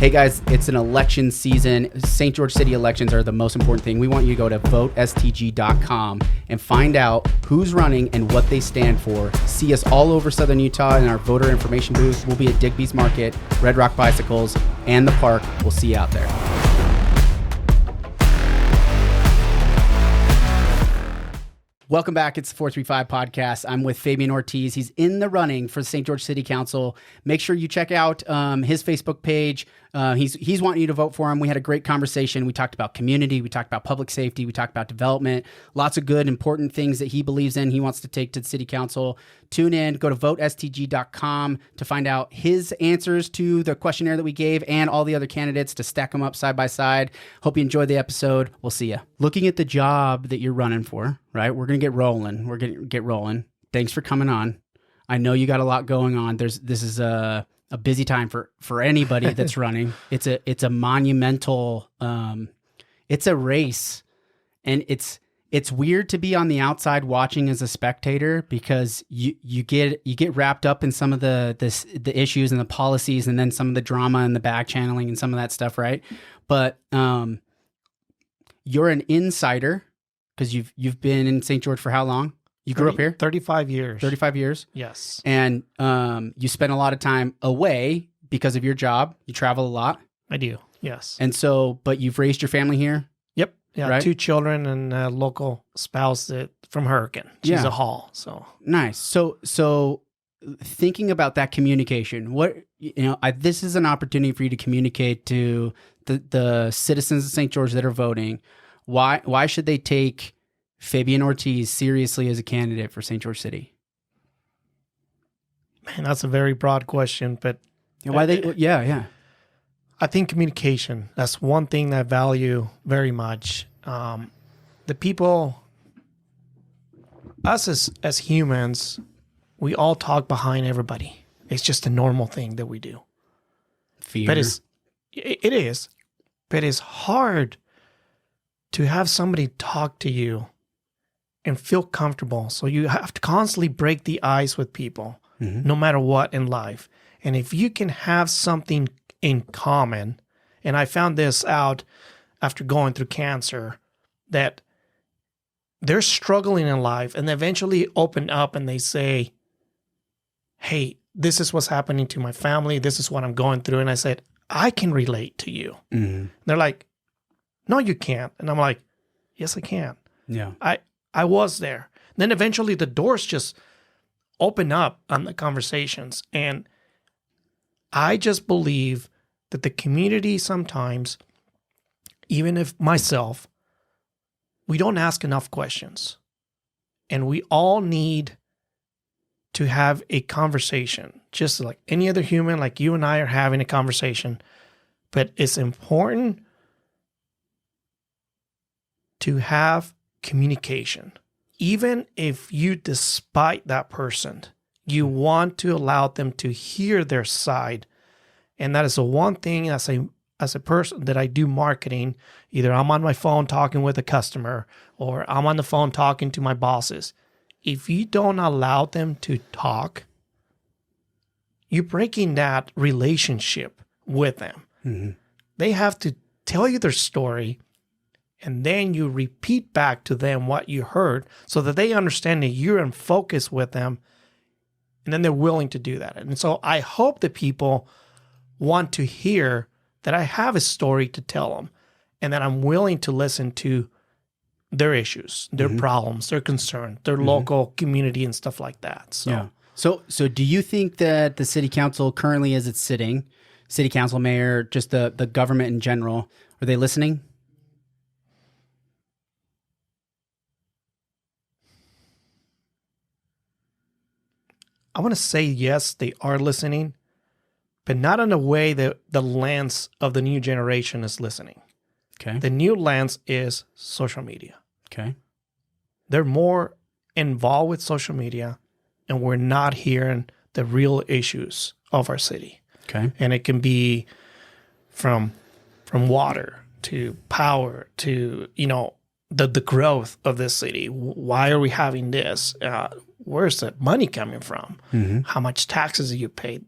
Hey guys, it's an election season. St. George City elections are the most important thing. We want you to go to votestg.com and find out who's running and what they stand for. See us all over Southern Utah in our voter information booth. We'll be at Digby's Market, Red Rock Bicycles, and the park. We'll see you out there. Welcome back. It's the 435 podcast. I'm with Fabian Ortiz. He's in the running for the St. George City Council. Make sure you check out his Facebook page. He's wanting you to vote for him. We had a great conversation. We talked about community. We talked about public safety. We talked about development. Lots of good, important things that he believes in. He wants to take to the city council. Tune in. Go to votestg.com to find out his answers to the questionnaire that we gave and all the other candidates to stack them up side by side. Hope you enjoyed the episode. We'll see you. Looking at the job that you're running for, right? We're going to get rolling. We're going to get rolling. Thanks for coming on. I know you got a lot going on. This is a busy time for anybody that's running. It's a monumental, it's a race, and it's weird to be on the outside watching as a spectator because you get wrapped up in some of the issues and the policies and then some of the drama and the back channeling and some of that stuff, right? But you're an insider because you've been in St. George for how long? You grew up here? 35 years. 35 years? Yes. And you spend a lot of time away because of your job. You travel a lot. I do, yes. And so, but you've raised your family here? Yep. Yeah, right? 2 children and a local spouse from Hurricane. She's a Hall, so. Nice. So thinking about that communication, this is an opportunity for you to communicate to the citizens of St. George that are voting. Why should they take Fabian Ortiz seriously as a candidate for St. George City? Man, that's a very broad question, but yeah. I think communication, that's one thing that I value very much. The people, us as humans, we all talk behind everybody. It's just a normal thing that we do. Fear. But it is. But it's hard to have somebody talk to you and feel comfortable. So you have to constantly break the ice with people, no matter what in life. And if you can have something in common, and I found this out after going through cancer, that they're struggling in life and they eventually open up and they say, hey, this is what's happening to my family. This is what I'm going through. And I said, I can relate to you. Mm-hmm. They're like, no, you can't. And I'm like, yes, I can. Yeah. I was there. Then eventually the doors just open up on the conversations. And I just believe that the community sometimes, even if myself, we don't ask enough questions. And we all need to have a conversation, just like any other human, like you and I are having a conversation. But it's important to have communication. Even if you despite that person, you want to allow them to hear their side. And that is the one thing as a person that I do marketing. Either I'm on my phone talking with a customer or I'm on the phone talking to my bosses. If you don't allow them to talk, you're breaking that relationship with them. Mm-hmm. They have to tell you their story, and then you repeat back to them what you heard so that they understand that you're in focus with them, and then they're willing to do that. And so I hope that people want to hear that I have a story to tell them and that I'm willing to listen to their issues, their problems, their concerns, their local community and stuff like that. So, yeah. So do you think that the city council currently as it's sitting, city council, mayor, just the government in general, are they listening? I want to say yes, they are listening, but not in a way that the lens of the new generation is listening. Okay. The new lens is social media. Okay. They're more involved with social media, and we're not hearing the real issues of our city. Okay. And it can be from water to power to, the growth of this city. Why are we having this? Where's the money coming from? Mm-hmm. How much taxes do you pay?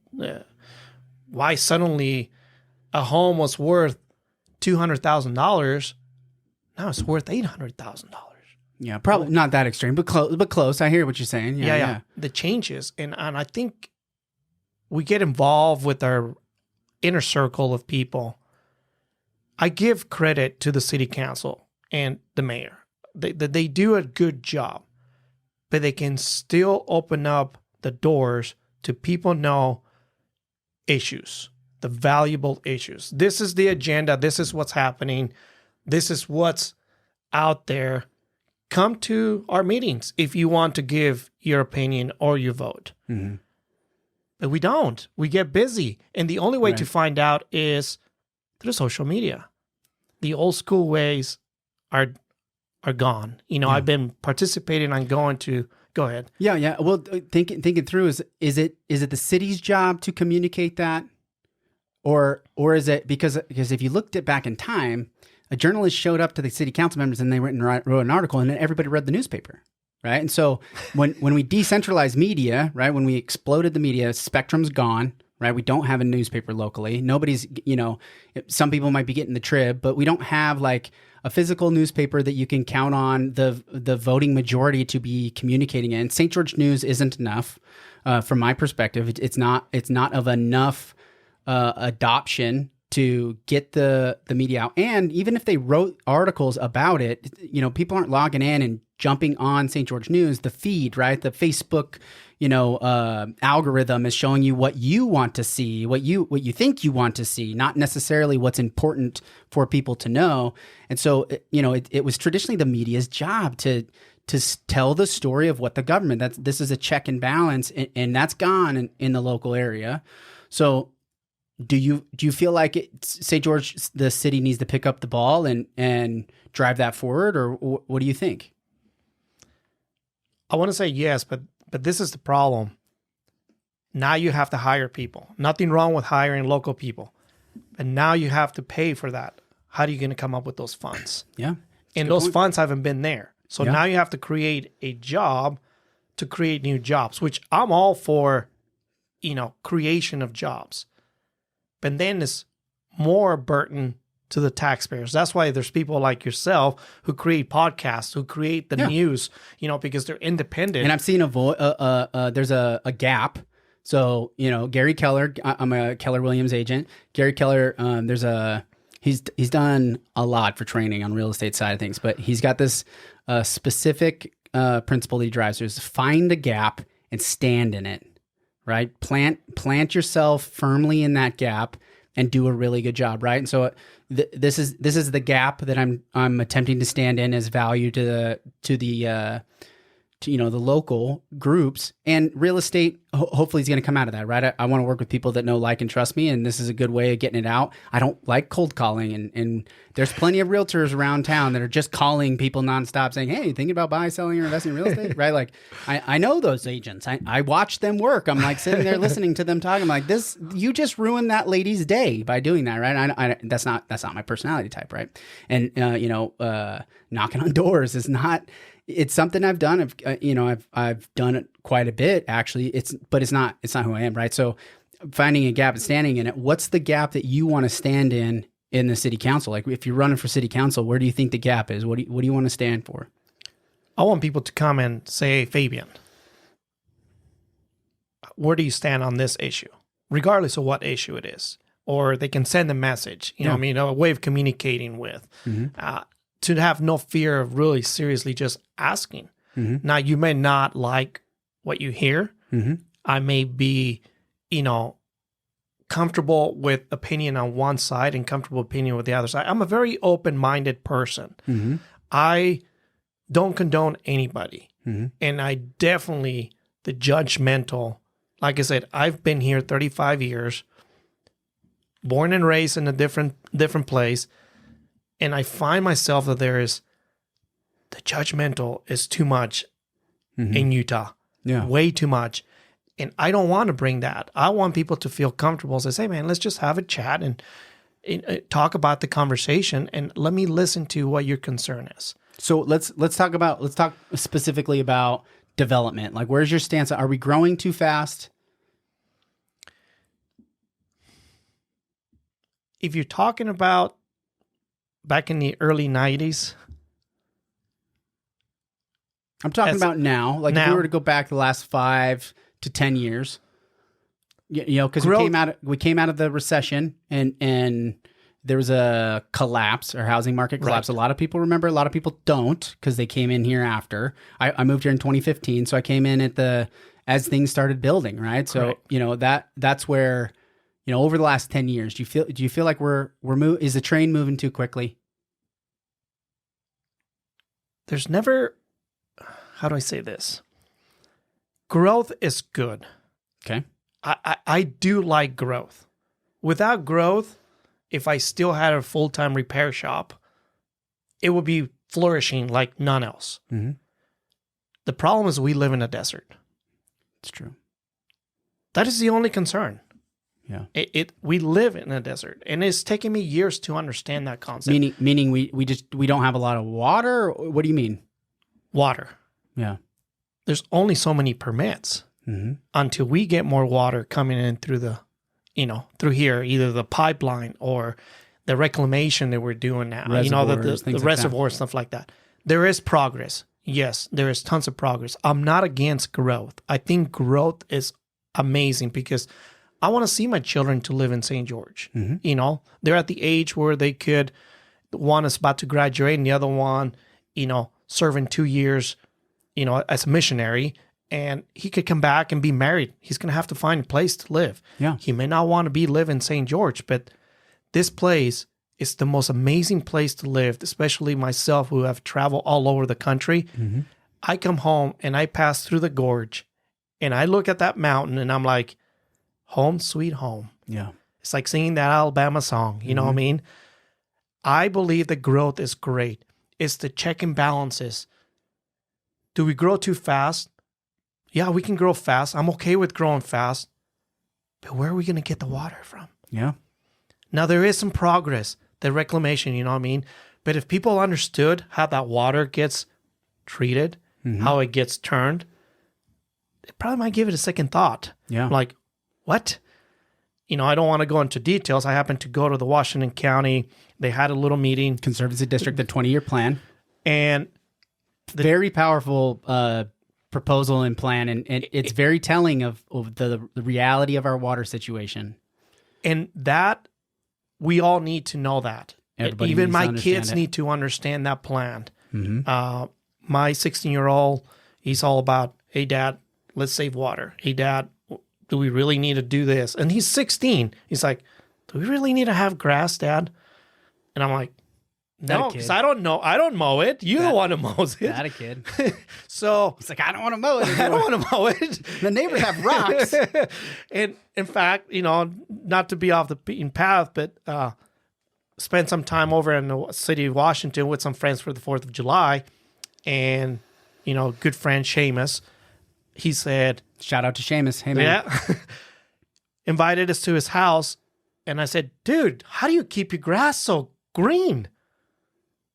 Why suddenly a home was worth $200,000, now it's worth $800,000. Yeah, probably not that extreme, but close. I hear what you're saying. Yeah. The changes. And I think we get involved with our inner circle of people. I give credit to the city council and the mayor. They do a good job, but they can still open up the doors to people know issues, the valuable issues. This is the agenda. This is what's happening. This is what's out there. Come to our meetings if you want to give your opinion or your vote. Mm-hmm. But we don't. We get busy. And the only way to find out is through social media. The old school ways are gone. I've been participating on going to... Go ahead. Yeah. Well, thinking through, is it the city's job to communicate that? Or is it because if you looked at back in time, a journalist showed up to the city council members and they wrote an article and then everybody read the newspaper, right? And so when we decentralized media, right, when we exploded the media, spectrum's gone, right? We don't have a newspaper locally. Nobody's, some people might be getting the Trib, but we don't have like a physical newspaper that you can count on the voting majority to be communicating in. St. George News isn't enough from my perspective. It's not of enough adoption to get the media out. And even if they wrote articles about it, people aren't logging in and jumping on St. George News, the feed, right? The Facebook, algorithm is showing you what you want to see, what you think you want to see, not necessarily what's important for people to know. And so, it was traditionally the media's job to tell the story of what the government, this is a check and balance, and that's gone in the local area. So do you feel like St. George, the city needs to pick up the ball and drive that forward, or what do you think? I want to say yes, but this is the problem. Now you have to hire people. Nothing wrong with hiring local people, but now you have to pay for that. How are you going to come up with those funds? Yeah. And those funds haven't been there. So now you have to create a job to create new jobs, which I'm all for, creation of jobs. But then it's more burden to the taxpayers. That's why there's people like yourself who create podcasts, who create the news, because they're independent. And I'm seeing there's a gap. So, Gary Keller, I'm a Keller Williams agent. Gary Keller, he's done a lot for training on real estate side of things, but he's got this specific principle that he drives. There's find the gap and stand in it, right? Plant yourself firmly in that gap and do a really good job, right? And so this is the gap that I'm attempting to stand in as value to the local groups, and real estate hopefully is going to come out of that, right? I want to work with people that know, like, and trust me, and this is a good way of getting it out. I don't like cold calling, and there's plenty of realtors around town that are just calling people nonstop saying, hey, thinking about buying, selling, or investing in real estate, right? Like, I know those agents. I watch them work. I'm like sitting there listening to them talking. I'm like, you just ruined that lady's day by doing that, right? That's not my personality type, right? And knocking on doors is not. It's something I've done. I've done it quite a bit, actually. It's not who I am, right? So finding a gap and standing in it. What's the gap that you want to stand in the city council? Like, if you're running for city council, where do you think the gap is? What do you want to stand for? I want people to come and say, Fabian, where do you stand on this issue, regardless of what issue it is? Or they can send a message, a way of communicating with. Mm-hmm. To have no fear of really seriously just asking. Mm-hmm. Now, you may not like what you hear. Mm-hmm. I may be, comfortable with opinion on one side and comfortable opinion with the other side. I'm a very open-minded person. Mm-hmm. I don't condone anybody. Mm-hmm. And I definitely, the judgmental, like I said, I've been here 35 years, born and raised in a different place. And I find myself that the judgmental is too much in Utah. Yeah. Way too much. And I don't want to bring that. I want people to feel comfortable. So say, hey, man, let's just have a chat and talk about the conversation, and let me listen to what your concern is. So let's talk specifically about development. Like, where's your stance? Are we growing too fast? if you're talking about back in the early 90s. I'm talking about now. Like if we were to go back the last 5 to 10 years, you know, because we came out of the recession and there was a collapse, or housing market collapse. Right. A lot of people remember, a lot of people don't, because they came in here after. I moved here in 2015, so I came in as things started building, right? So, you know, that's where, you know, over the last 10 years, do you feel like is the train moving too quickly? There's never, how do I say this? Growth is good. Okay. I do like growth. Without growth, if I still had a full-time repair shop, it would be flourishing like none else. Mm-hmm. The problem is we live in a desert. It's true. That is the only concern. Yeah. We live in a desert, and it's taken me years to understand that concept. Meaning we don't have a lot of water? Or what do you mean? Water. Yeah. There's only so many permits until we get more water coming in through through here, either the pipeline or the reclamation that we're doing now. Reservoirs, the reservoir, stuff like that. There is progress. Yes, there is tons of progress. I'm not against growth. I think growth is amazing because I want to see my children to live in St. George. Mm-hmm. You know, they're at the age where they could, one is about to graduate and the other one, you know, serving 2 years, you know, as a missionary, and he could come back and be married. He's going to have to find a place to live. Yeah. He may not want to live in St. George, but this place is the most amazing place to live, especially myself who have traveled all over the country. Mm-hmm. I come home and I pass through the gorge and I look at that mountain and I'm like, home sweet home. Yeah. It's like singing that Alabama song. You know what I mean? I believe the growth is great. It's the check and balances. Do we grow too fast? Yeah, we can grow fast. I'm okay with growing fast. But where are we going to get the water from? Yeah. Now, there is some progress, the reclamation, you know what I mean? But if people understood how that water gets treated, how it gets turned, they probably might give it a second thought. Yeah. Like, what? You know, I don't want to go into details. I happened to go to the Washington County. They had a little meeting. Conservancy District, the 20-year plan. And very powerful proposal and plan. And it's very telling of the reality of our water situation. And that, we all need to know that. Everybody even needs my to understand kids it. need to understand that plan. My 16-year-old, he's all about, hey, Dad, let's save water. Hey, Dad, do we really need to do this? And he's 16. He's like, do we really need to have grass, Dad? And I'm like, no, because I don't know. I don't mow it. You're the one who mows it. Not a kid. So he's like, I don't want to mow it anymore. I don't want to mow it. The neighbors have rocks. And in fact, you know, not to be off the beaten path, but spent some time over in the city of Washington with some friends for the 4th of July. And, you know, good friend Seamus, he said, shout out to Seamus. Hey, man. Yeah. Invited us to his house. And I said, dude, how do you keep your grass so green?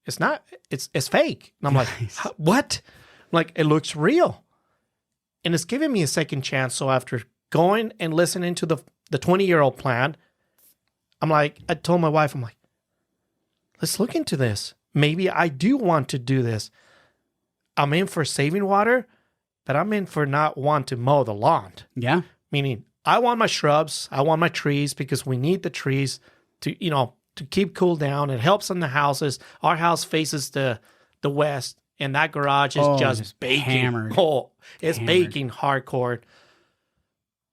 It's not, it's fake. And I'm like, what? I'm like, it looks real. And it's giving me a second chance. So after going and listening to the 20-year-old plan, I'm like, I told my wife, I'm like, let's look into this. Maybe I do want to do this. I'm in for saving water, but I'm in for not want to mow the lawn. Yeah. Meaning I want my shrubs, I want my trees, because we need the trees to, you know, to keep cool down. It helps in the houses. Our house faces the west, and that garage is just baking. Hammered. Oh, it's baking hardcore.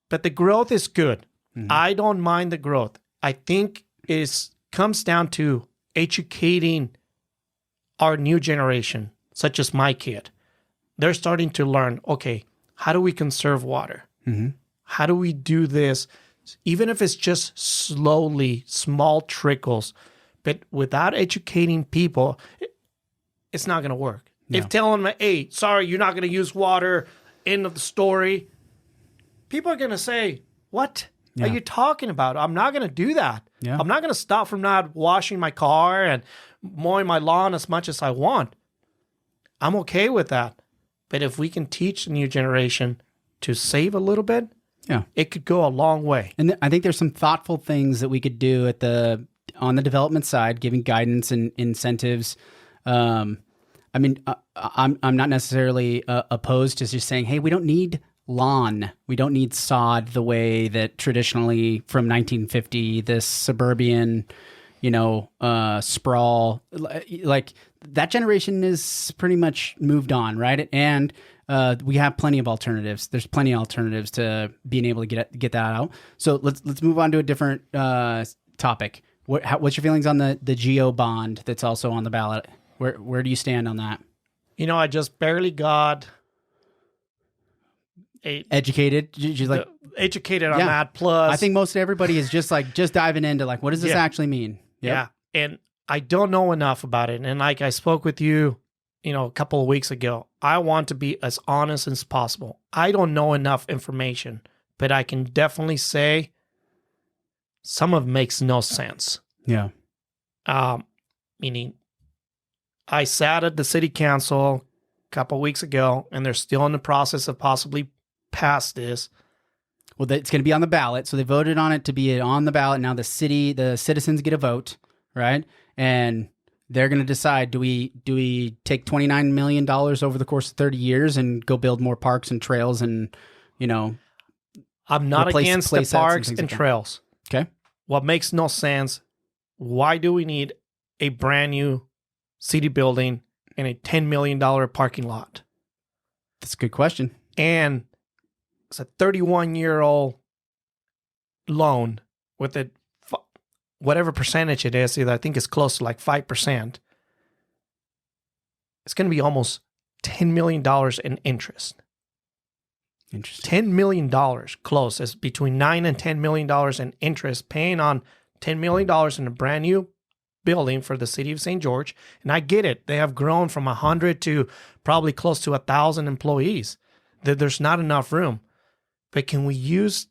But the growth is good. Mm-hmm. I don't mind the growth. I think it comes down to educating our new generation, such as my kid. They're starting to learn, okay, how do we conserve water? Mm-hmm. How do we do this? Even if it's just slowly, small trickles, but without educating people, it's not going to work. No. If telling them, hey, sorry, you're not going to use water, end of the story, people are going to say, what are you talking about? I'm not going to do that. Yeah. I'm not going to stop from not washing my car and mowing my lawn as much as I want. I'm okay with that. But if we can teach the new generation to save a little bit, it could go a long way. And I think there's some thoughtful things that we could do at the on the development side, giving guidance and incentives. I mean, I'm not necessarily opposed to just saying, hey, we don't need lawn. We don't need sod the way that traditionally from 1950, this suburban, sprawl, like that generation is pretty much moved on, right? And we have plenty of alternatives. There's plenty of alternatives to being able to get that out. So let's move on to a different topic. What's your feelings on the GO bond that's also on the ballot? Where do you stand on that? I just barely got educated. Educated on that. Plus, I think most everybody is just diving into what does this actually mean? Yep. Yeah, and I don't know enough about it. And like I spoke with you, a couple of weeks ago, I want to be as honest as possible. I don't know enough information, but I can definitely say some of it makes no sense. Yeah. Meaning, I sat at the city council a couple of weeks ago, and they're still in the process of possibly pass this. Well, it's going to be on the ballot, so they voted on it to be on the ballot. Now the citizens get a vote, right? And they're going to decide: do we take $29 million over the course of 30 years and go build more parks and trails and I'm not against the parks and trails. Okay. What makes no sense? Why do we need a brand new city building and a $10 million parking lot? That's a good question. And it's a 31-year-old loan with whatever percentage it is. I think it's close to 5%. It's going to be almost $10 million in interest. Interesting. $10 million close. It's between $9 and $10 million in interest, paying on $10 million in a brand new building for the city of St. George. And I get it. They have grown from 100 to probably close to 1,000 employees. There's not enough room. But can we use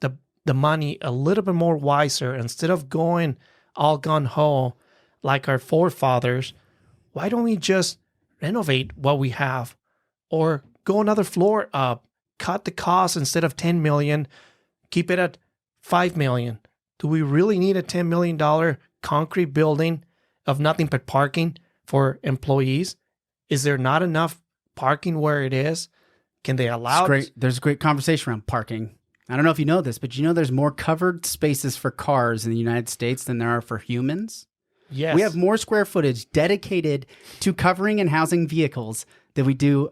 the money a little bit more wiser instead of going all gung-ho like our forefathers? Why don't we just renovate what we have or go another floor up, cut the cost instead of $10 million, keep it at $5 million? Do we really need a $10 million concrete building of nothing but parking for employees? Is there not enough parking where it is? Can they allow it? There's a great conversation around parking. I don't know if you know this, but there's more covered spaces for cars in the United States than there are for humans. Yes. We have more square footage dedicated to covering and housing vehicles than we do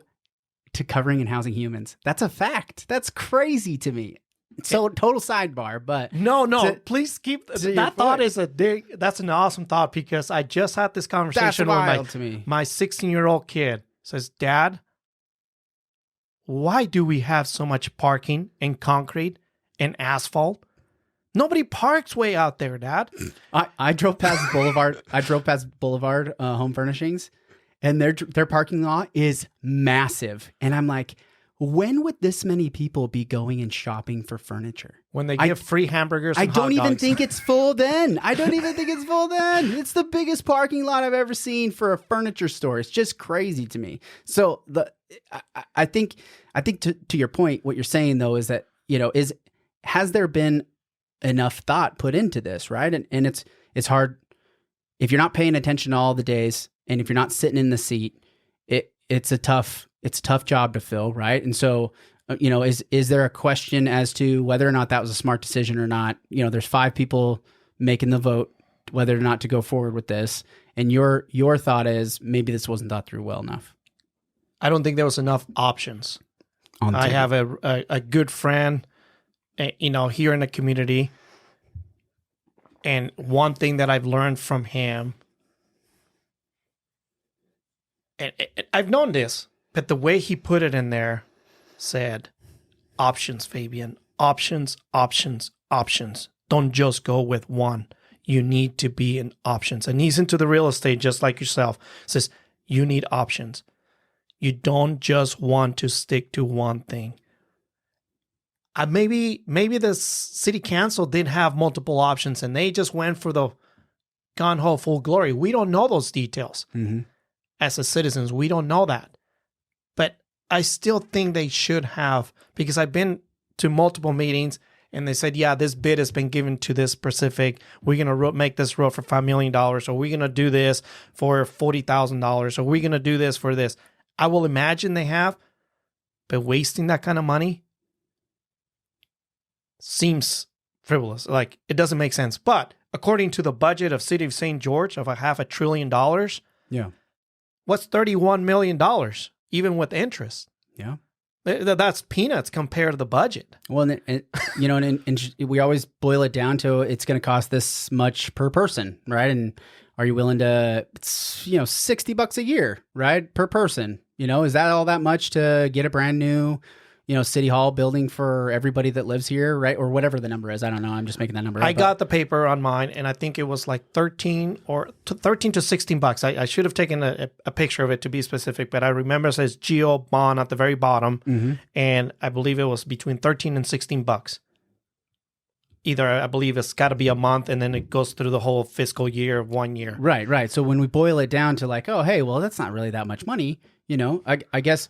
to covering and housing humans. That's a fact. That's crazy to me. So total sidebar, but no, please keep that thought that's an awesome thought, because I just had this conversation with my 16-year-old kid. Says, Dad, why do we have so much parking and concrete and asphalt? Nobody parks way out there, Dad. I drove past Boulevard. Home Furnishings, and their parking lot is massive. And I'm like, when would this many people be going and shopping for furniture? When they give free hamburgers and I don't hot even dogs. think it's full then. It's the biggest parking lot I've ever seen for a furniture store. It's just crazy to me. So I think to your point, what you're saying though is that, has there been enough thought put into this, right? And it's hard if you're not paying attention all the days, and if you're not sitting in the seat, it's a tough job to fill, right? And so, is there a question as to whether or not that was a smart decision or not? There's 5 people making the vote whether or not to go forward with this, and your thought is maybe this wasn't thought through well enough. I don't think there was enough options. I have a good friend, here in the community, and one thing that I've learned from him, and I've known this, but the way he put it in there said, options, Fabian, options, options, options. Don't just go with one. You need to be in options. And he's into the real estate just like yourself. Says, you need options. You don't just want to stick to one thing. Maybe the city council didn't have multiple options and they just went for the gung-ho full glory. We don't know those details. Mm-hmm. As a citizens, we don't know that. But I still think they should have, because I've been to multiple meetings and they said, yeah, this bid has been given to this specific, we're going to make this road for $5 million, or we're going to do this for $40,000, or we're going to do this for this. I will imagine they have, but wasting that kind of money seems frivolous. Like, it doesn't make sense. But according to the budget of City of St. George of $500 billion, yeah, what's $31 million, even with interest? Yeah. That's peanuts compared to the budget. Well, and we always boil it down to it's going to cost this much per person, right? And are you willing to, $60 a year, right, per person? Is that all that much to get a brand new, city hall building for everybody that lives here, right? Or whatever the number is. I don't know. I'm just making that number up. I got the paper on mine, and I think it was like 13 to $16. I should have taken a picture of it to be specific, but I remember it says Geo Bond at the very bottom, and I believe it was between 13 and $16. Either, I believe it's got to be a month, and then it goes through the whole fiscal year of 1 year. Right. So when we boil it down to like, oh, hey, well, that's not really that much money, I guess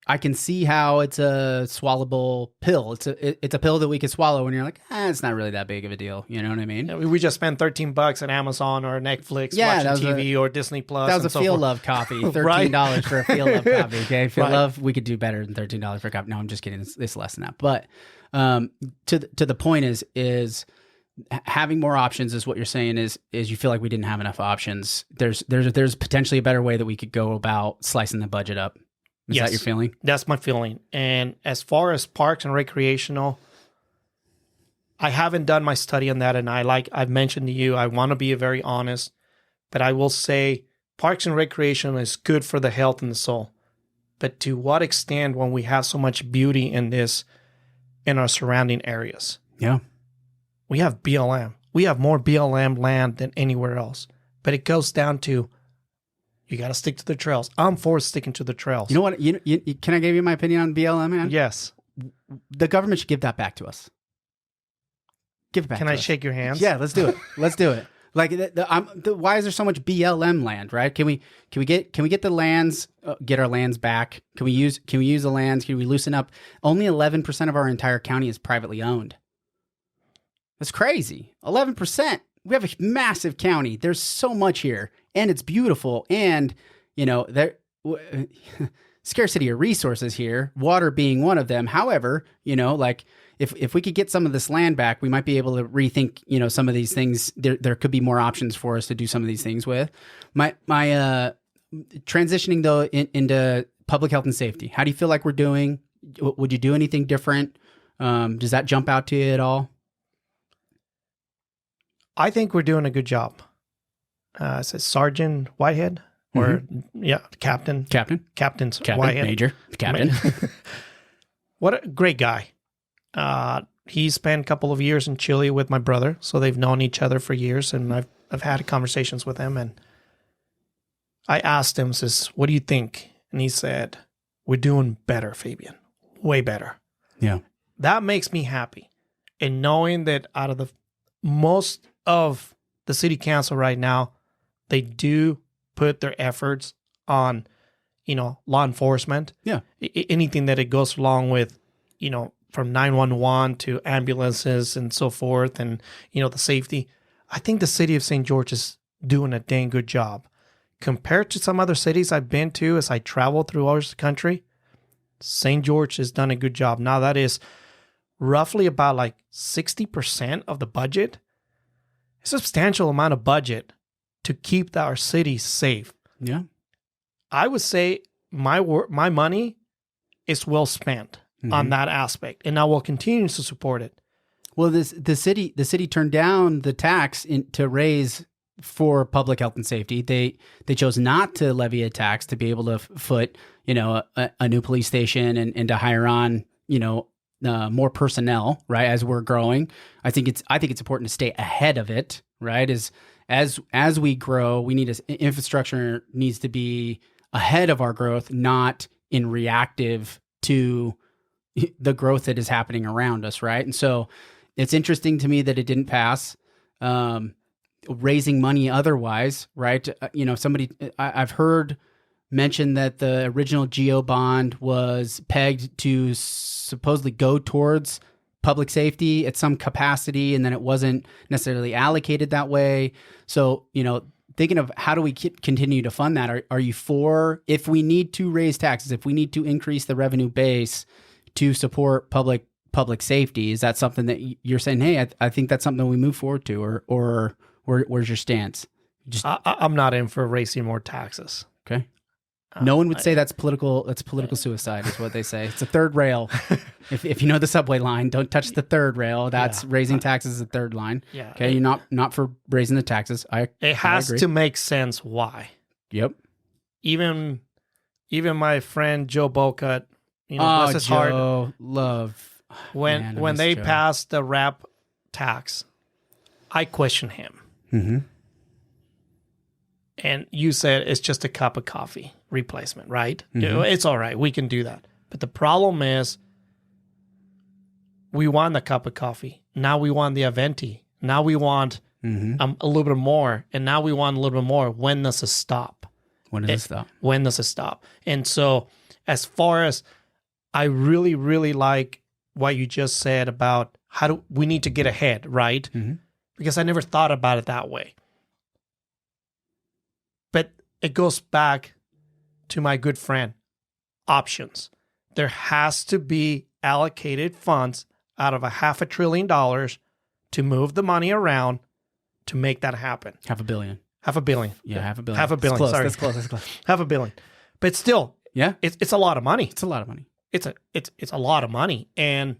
I can see how it's a swallowable pill. It's a pill that we could swallow when you're like, it's not really that big of a deal. You know what I mean? Yeah, we just spent $13 at Amazon or Netflix watching TV or Disney Plus. That was a Feel Love coffee. $13 for a Feel Love coffee. Okay, Feel Love, we could do better than $13 for a coffee. No, I'm just kidding. It's less than that. But to the point is having more options is what you're saying is you feel like we didn't have enough options. There's potentially a better way that we could go about slicing the budget up. Is that your feeling? That's my feeling. And as far as parks and recreational, I haven't done my study on that. And I've mentioned to you, I want to be very honest, but I will say parks and recreation is good for the health and the soul. But to what extent when we have so much beauty in our surrounding areas? Yeah. We have BLM. We have more BLM land than anywhere else. But it goes down to, you got to stick to the trails. I'm for sticking to the trails. You know what? Can I give you my opinion on BLM, man? Yes. The government should give that back to us. Give it back to us. Can I shake your hands? Yeah, let's do it. Let's do it. Like, why is there so much BLM land, right? Can we get the lands, get our lands back? Can we use the lands? Can we loosen up? Only 11% of our entire county is privately owned. That's crazy. 11%. We have a massive county. There's so much here, and it's beautiful. And scarcity of resources here, water being one of them. However, if we could get some of this land back, we might be able to rethink, some of these things. There could be more options for us to do some of these things with. My transitioning though into public health and safety. How do you feel like we're doing? Would you do anything different? Does that jump out to you at all? I think we're doing a good job. It says Sergeant Whitehead or Captain's Whitehead. Major. Captain. What a great guy. He spent a couple of years in Chile with my brother, so they've known each other for years, and I've had conversations with him, and I asked him, what do you think? And he said, we're doing better, Fabian. Way better. Yeah. That makes me happy. And knowing that out of the most of the city council right now, they do put their efforts on, law enforcement. Yeah. Anything that it goes along with, from 911 to ambulances and so forth, and, the safety. I think the city of St. George is doing a dang good job. Compared to some other cities I've been to as I travel through all the country, St. George has done a good job. Now that is roughly about like 60% of the budget. A substantial amount of budget to keep our city safe. Yeah. I would say my money is well spent on that aspect, and I will continue to support it. Well, the city turned down the tax to raise for public health and safety. They chose not to levy a tax to be able to foot, a new police station and to hire on, more personnel, right? As we're growing, I think it's important to stay ahead of it, right? As we grow, we need infrastructure needs to be ahead of our growth, not in reactive to the growth that is happening around us, right? And so it's interesting to me that it didn't pass. Raising money otherwise, right? Somebody I've heard mention that the original GEO bond was pegged to supposedly go towards public safety at some capacity, and then it wasn't necessarily allocated that way. So, thinking of how do we continue to fund that? Are you for, if we need to raise taxes, if we need to increase the revenue base to support public safety, is that something that you're saying, hey, I think that's something that we move forward to, or where's your stance? I'm not in for raising more taxes. Okay. No one would say that's political. That's political suicide, is what they say. It's a third rail. If you know the subway line, don't touch the third rail. That's raising taxes is the third line. Yeah. Okay. You're not for raising the taxes. It has to make sense why. Yep. Even my friend Joe Boca, bless his heart. Love. When they passed the rap tax, I question him. Mm-hmm. And you said it's just a cup of coffee replacement, right? Mm-hmm. It's all right. We can do that. But the problem is we want the cup of coffee. Now we want the Aventi. Now we want a little bit more. And now we want a little bit more. When does it stop? When does it stop? When does it stop? And so as far as I really, really like what you just said about how do we need to get ahead, right? Mm-hmm. Because I never thought about it that way. But it goes back to my good friend, options. There has to be allocated funds out of $500 billion to move the money around to make that happen. $500 million. $500 million. Yeah, $500 million. $500 million. Close, Sorry. That's close. $500 million. But still, yeah, it's a lot of money. It's a lot of money. It's a lot of money. And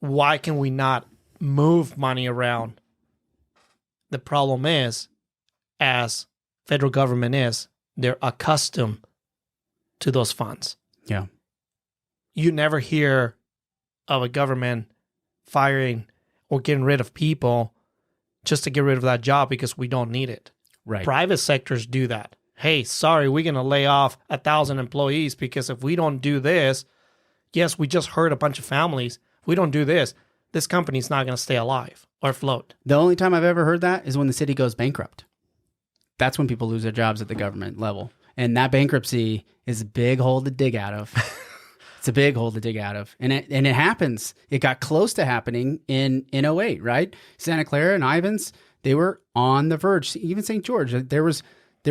why can we not move money around? The problem is, as federal government is, they're accustomed to those funds. Yeah. You never hear of a government firing or getting rid of people just to get rid of that job because we don't need it. Right. Private sectors do that. Hey, sorry, we're going to lay off 1,000 employees because if we don't do this, yes, we just hurt a bunch of families. If we don't do this, this company's not going to stay alive or afloat. The only time I've ever heard that is when the city goes bankrupt. That's when people lose their jobs at the government level. And that bankruptcy is a big hole to dig out of. It's a big hole to dig out of. And it happens. It got close to happening in 08, right? Santa Clara and Ivins, they were on the verge. Even St. George, there was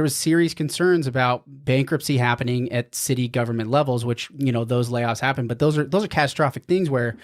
serious concerns about bankruptcy happening at city government levels, which, those layoffs happen. But those are catastrophic things where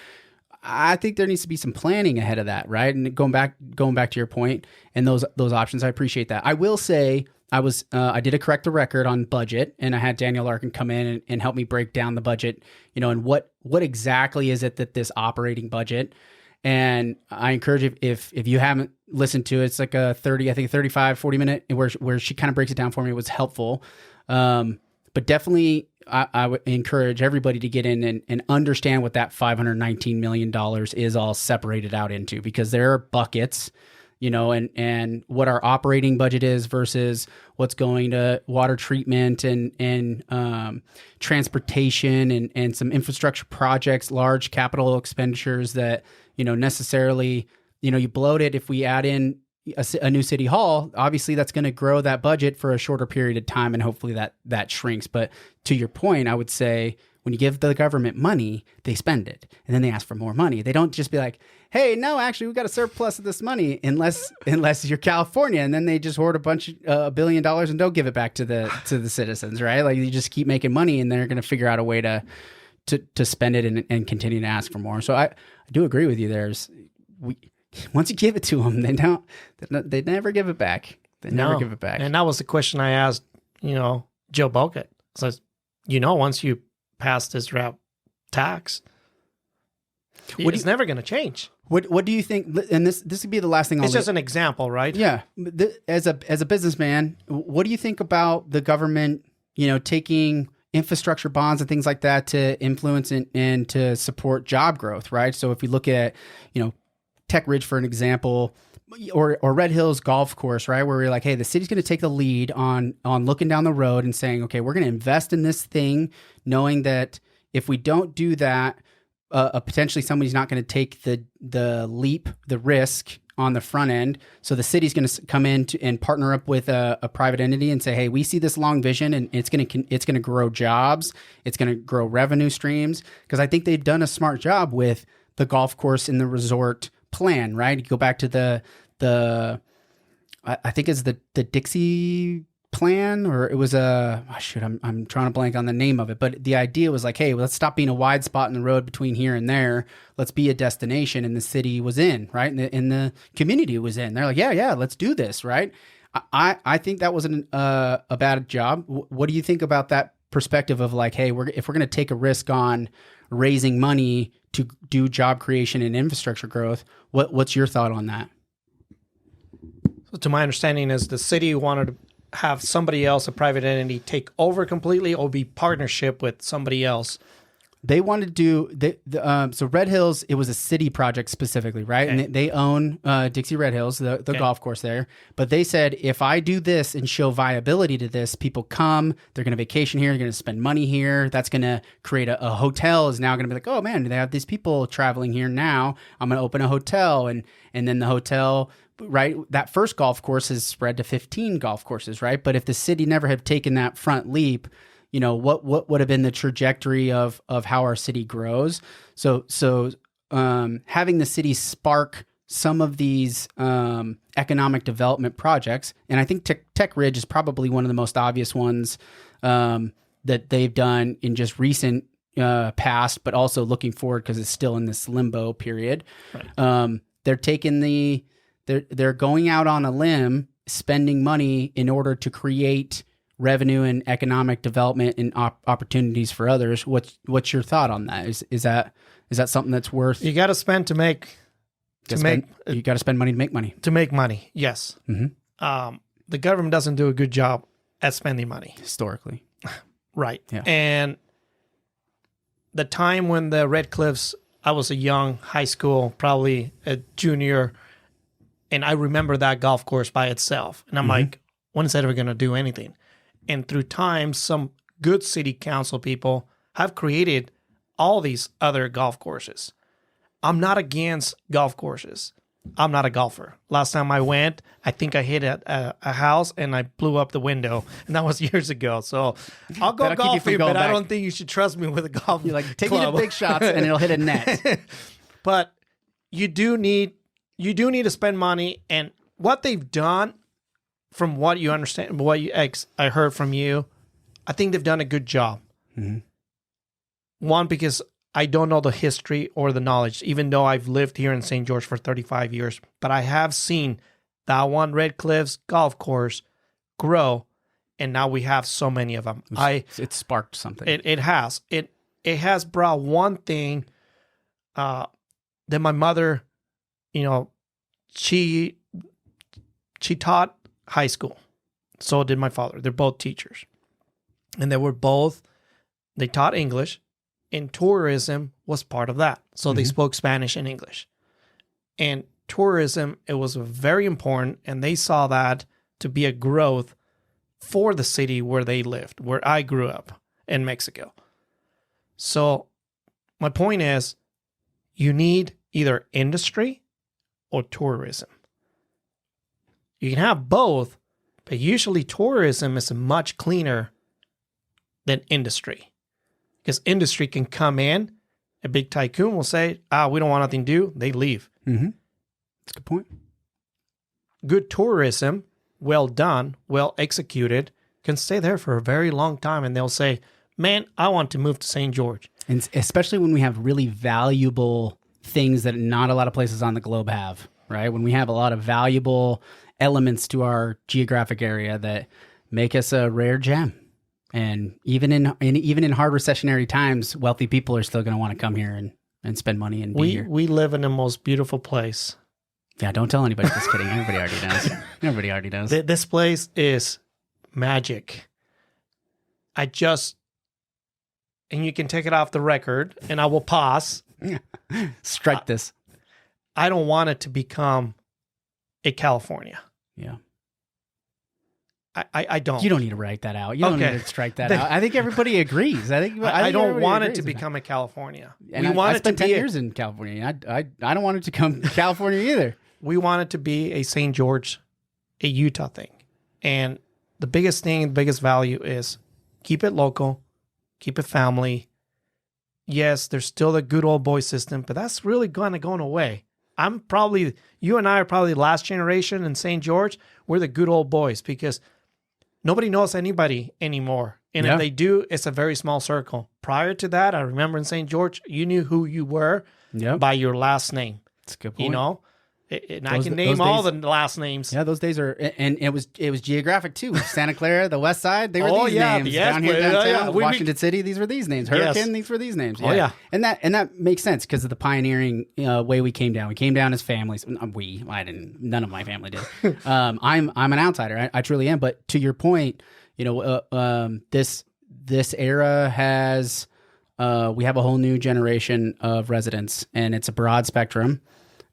I think there needs to be some planning ahead of that, right? And going back to your point and those options, I appreciate that. I will say I did a correct the record on budget, and I had Daniel Larkin come in and help me break down the budget, and what exactly is it that this operating budget. And I encourage if you haven't listened to it, it's like a 35, 40 minute where she kind of breaks it down for me. It was helpful. But definitely I would encourage everybody to get in and understand what that $519 million is all separated out into, because there are buckets, and what our operating budget is versus what's going to water treatment and transportation and some infrastructure projects, large capital expenditures that, necessarily, you bloat it. If we add in a new city hall, obviously that's going to grow that budget for a shorter period of time, and hopefully that shrinks. But to your point, I would say when you give the government money, they spend it, and then they ask for more money. They don't just be like, hey, no, actually, we've got a surplus of this money, unless you're California, and then they just hoard $1 billion and don't give it back to the citizens, right? Like, you just keep making money, and they're going to figure out a way to spend it and continue to ask for more. So I do agree with you. Once you give it to them, they never give it back. They never give it back. And that was the question I asked, Joe Boca. So, once you pass this rap tax, it's never going to change. What do you think? And this would be the last thing. It's just an example, right? Yeah. As a businessman, what do you think about the government, taking infrastructure bonds and things like that to influence and to support job growth, right? So if we look at, Tech Ridge, for an example, or Red Hills Golf Course, right? Where we're like, hey, the city's going to take the lead on looking down the road and saying, okay, we're going to invest in this thing, knowing that if we don't do that, potentially somebody's not going to take the leap, the risk on the front end. So the city's going to come in and partner up with a private entity and say, hey, we see this long vision, and it's going to grow jobs. It's going to grow revenue streams. Because I think they've done a smart job with the golf course in the resort plan, right? You go back to I think it's the Dixie plan, or it was I'm trying to blank on the name of it, but the idea was like, hey, let's stop being a wide spot in the road between here and there. Let's be a destination. And the city was in, right? And the community was in. They're like, yeah, let's do this, right? I think that wasn't a bad job. What do you think about that perspective of like, hey, if we're going to take a risk on raising money to do job creation and infrastructure growth, what's your thought on that? So to my understanding is the city wanted to have somebody else, a private entity, take over completely or be partnership with somebody else. They wanted to do so Red Hills, it was a city project specifically, right? Okay. And they own Dixie Red Hills, the golf course there. But they said, if I do this and show viability to this, people come, they're going to vacation here, they're going to spend money here. That's going to create a hotel is now going to be like, oh man, they have these people traveling here now. I'm going to open a hotel. And then the hotel, right, that first golf course is spread to 15 golf courses, right? But if the city never had taken that front leap, you know, what would have been the trajectory of how our city grows? So having the city spark some of these economic development projects, and I think Tech Ridge is probably one of the most obvious ones that they've done in just recent past, but also looking forward because it's still in this limbo period. Right. They're taking they're going out on a limb, spending money in order to create revenue and economic development and opportunities for others. What's your thought on that? Is that something that's worth? You got to spend to make. You got to spend money to make money. To make money, yes. Mm-hmm. The government doesn't do a good job at spending money Historically. Right. Yeah. And the time when the Red Cliffs, I was a young high school, probably a junior, and I remember that golf course by itself. And I'm like, when is that ever going to do anything? And through time, some good city council people have created all these other golf courses. I'm not against golf courses. I'm not a golfer. Last time I went, I think I hit a house and I blew up the window. And that was years ago. So I'll go golfing, but I don't think you should trust me with a golf You're like, take club. me to big shots and it'll hit a net. But you do need to spend money. And what they've done, from what you understand, I heard from you, I think they've done a good job. Mm-hmm. One, because I don't know the history or the knowledge, even though I've lived here in St. George for 35 years. But I have seen that one Red Cliffs golf course grow, and now we have so many of them. It sparked something. It has. It has brought one thing that my mother, she taught high school. So did my father. They're both teachers. And they taught English, and tourism was part of that. So they spoke Spanish and English. And tourism, it was very important, and they saw that to be a growth for the city where they lived, where I grew up in Mexico. So my point is, you need either industry or tourism. You can have both, but usually tourism is much cleaner than industry. Because industry can come in, a big tycoon will say, we don't want nothing to do. They leave. Mm-hmm. That's a good point. Good tourism, well done, well executed, can stay there for a very long time. And they'll say, man, I want to move to St. George. And especially when we have really valuable things that not a lot of places on the globe have, right? When we have a lot of valuable elements to our geographic area that make us a rare gem. And even in hard recessionary times, wealthy people are still going to want to come here and spend money and be here. We live in the most beautiful place. Yeah, don't tell anybody. Just kidding. Everybody already knows. Everybody already knows. This place is magic. And you can take it off the record, and I will pause. Strike this. I don't want it to become a California. Yeah. I don't. You don't need to write that out. You don't need to strike that out. I think everybody agrees. I don't want it to become a California. And I spent 10 years in California. I don't want it to come California either. We want it to be a St. George, a Utah thing. And the biggest thing, the biggest value is keep it local, keep it family. yes, there's still the good old boy system, but that's really going away. You and I are probably the last generation in St. George. We're the good old boys because nobody knows anybody anymore. And if they do, it's a very small circle. Prior to that, I remember in St. George, you knew who you were by your last name. That's a good point. You know? And I can name all the last names. Yeah, those days are, and it was geographic too. Santa Clara, the West Side, they were these names. Yes, down here downtown, Washington City, these were these names. Hurricane, these were these names. Oh yeah, and that makes sense because of the pioneering way we came down. We came down as families. I didn't. None of my family did. I'm an outsider. I truly am. But to your point, this era has we have a whole new generation of residents, and it's a broad spectrum,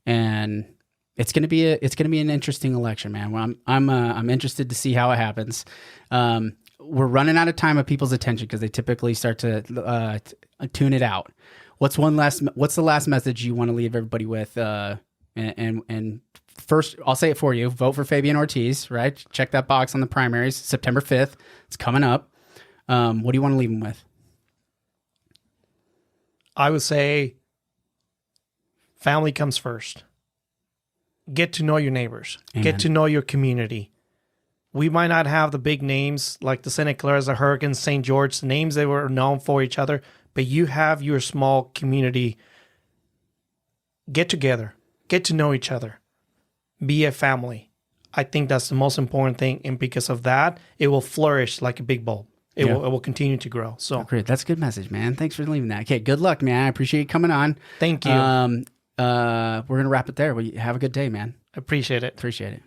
and it's gonna be an interesting election, man. Well, I'm interested to see how it happens. We're running out of time of people's attention because they typically start to tune it out. What's the last message you want to leave everybody with? And first, I'll say it for you. Vote for Fabian Ortiz, right? Check that box on the primaries, September 5th. It's coming up. What do you want to leave them with? I would say family comes first. Get to know your neighbors. Amen. Get to know your community. We might not have the big names like the Santa Claras, the Hurricanes, St. George, names that were known for each other, but you have your small community. Get together. Get to know each other. Be a family. I think that's the most important thing, and because of that, it will flourish like a big bulb. It will continue to grow. So great. That's a good message, man. Thanks for leaving that. Okay, good luck, man. I appreciate you coming on. Thank you. We're gonna wrap it there. Well, have a good day, man. Appreciate it. Appreciate it.